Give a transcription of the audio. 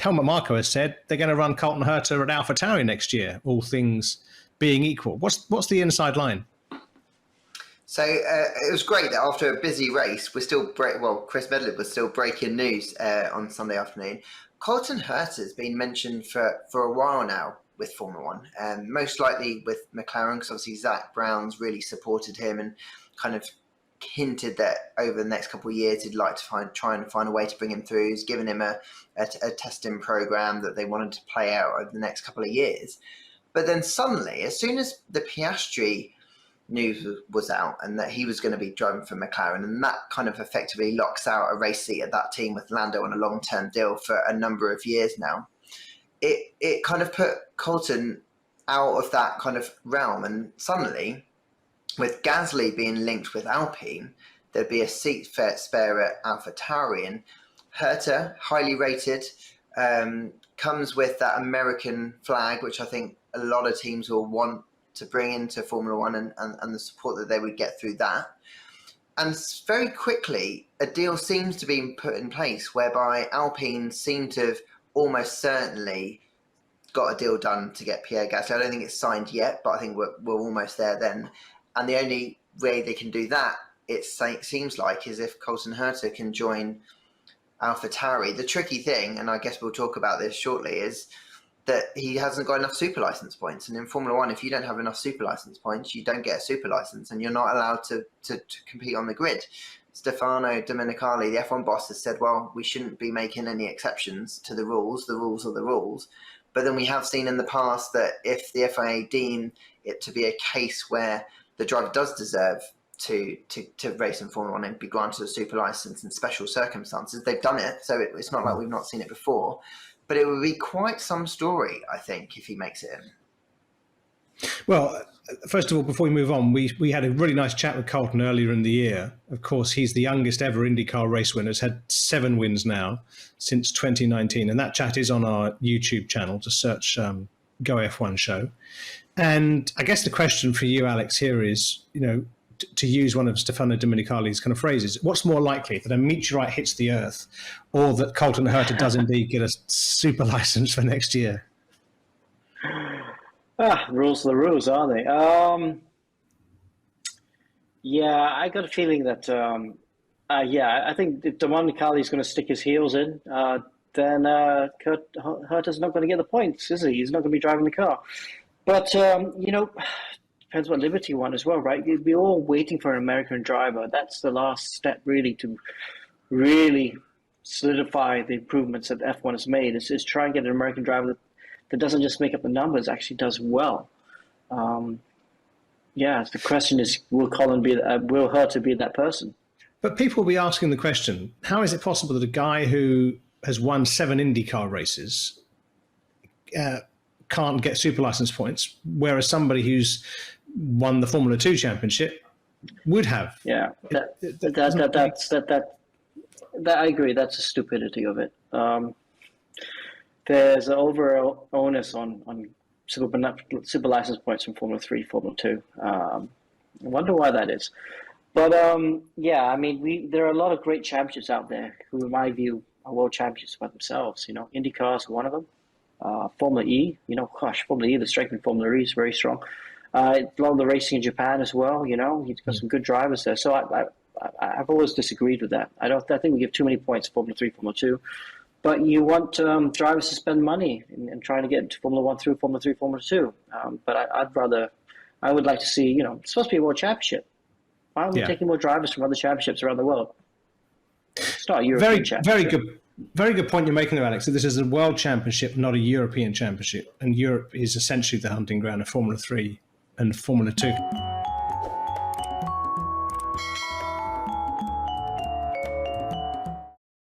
Helmut Marko has said they're going to run Colton Herta at AlphaTauri next year, all things being equal. What's the inside line? So it was great that after a busy race, Chris Medley was still breaking news on Sunday afternoon. Colton Herta has been mentioned for a while now with Formula One, most likely with McLaren, because obviously Zach Brown's really supported him and kind of hinted that over the next couple of years he'd like to try and find a way to bring him through. He's given him a testing program that they wanted to play out over the next couple of years. But then suddenly, as soon as the Piastri news was out and that he was going to be driving for McLaren, and that kind of effectively locks out a race seat at that team with Lando on a long-term deal for a number of years now, it kind of put Colton out of that kind of realm. And suddenly, with Gasly being linked with Alpine, there'd be a seat spare at AlphaTauri. And Herta, highly rated, comes with that American flag, which I think a lot of teams will want to bring into Formula One, and the support that they would get through that. And very quickly, a deal seems to be put in place whereby Alpine seem to have almost certainly got a deal done to get Pierre Gasly. I don't think it's signed yet, but I think we're almost there then. And the only way they can do that, it seems like, is if Colton Herta can join AlphaTauri. The tricky thing, and I guess we'll talk about this shortly, is that he hasn't got enough super license points. And in Formula One, if you don't have enough super license points, you don't get a super license and you're not allowed to compete on the grid. Stefano Domenicali, the F1 boss, has said, well, we shouldn't be making any exceptions to the rules. The rules are the rules. But then we have seen in the past that if the FIA deem it to be a case where the driver does deserve to race in Formula One and be granted a super license in special circumstances, they've done it. So it's not like we've not seen it before. But it would be quite some story, I think, if he makes it in. Well, first of all, before we move on, we had a really nice chat with Colton earlier in the year. Of course, he's the youngest ever IndyCar race winner. Has had 7 wins now since 2019. And that chat is on our YouTube channel. Just search Go F1 Show. And I guess the question for you, Alex, here is, to use one of Stefano Domenicali's kind of phrases, what's more likely, that a meteorite hits the Earth or that Colton Herta does indeed get a super license for next year? Rules are the rules, aren't they? I got a feeling that, I think if Domenicali is going to stick his heels in, then Herta's not going to get the points, is he? He's not going to be driving the car. But, depends what Liberty won as well, right? We're all waiting for an American driver. That's the last step, really, to really solidify the improvements that F1 has made. Is try and get an American driver that doesn't just make up the numbers, actually does well. The question is, will Herta be that person? But people will be asking the question, how is it possible that a guy who has won 7 IndyCar races can't get super license points, whereas somebody who's won the Formula 2 championship would have? Yeah, that I agree. That's the stupidity of it. There's an over onus on super license points from Formula 3, Formula 2. I wonder why that is. But there are a lot of great championships out there who, in my view, are world championships by themselves. IndyCar is one of them. Formula E, Formula E, the strength in Formula E is very strong. A lot of the racing in Japan as well, he's got some good drivers there. So I've always disagreed with that. I think we give too many points to Formula 3, Formula 2. But you want drivers to spend money and trying to get into Formula 1 through Formula 3, Formula 2. But I would like to see, it's supposed to be a world championship. Why aren't we taking more drivers from other championships around the world? It's not a European championship. Very good point you're making there, Alex. So this is a world championship, not a European championship. And Europe is essentially the hunting ground of Formula 3 and Formula 2.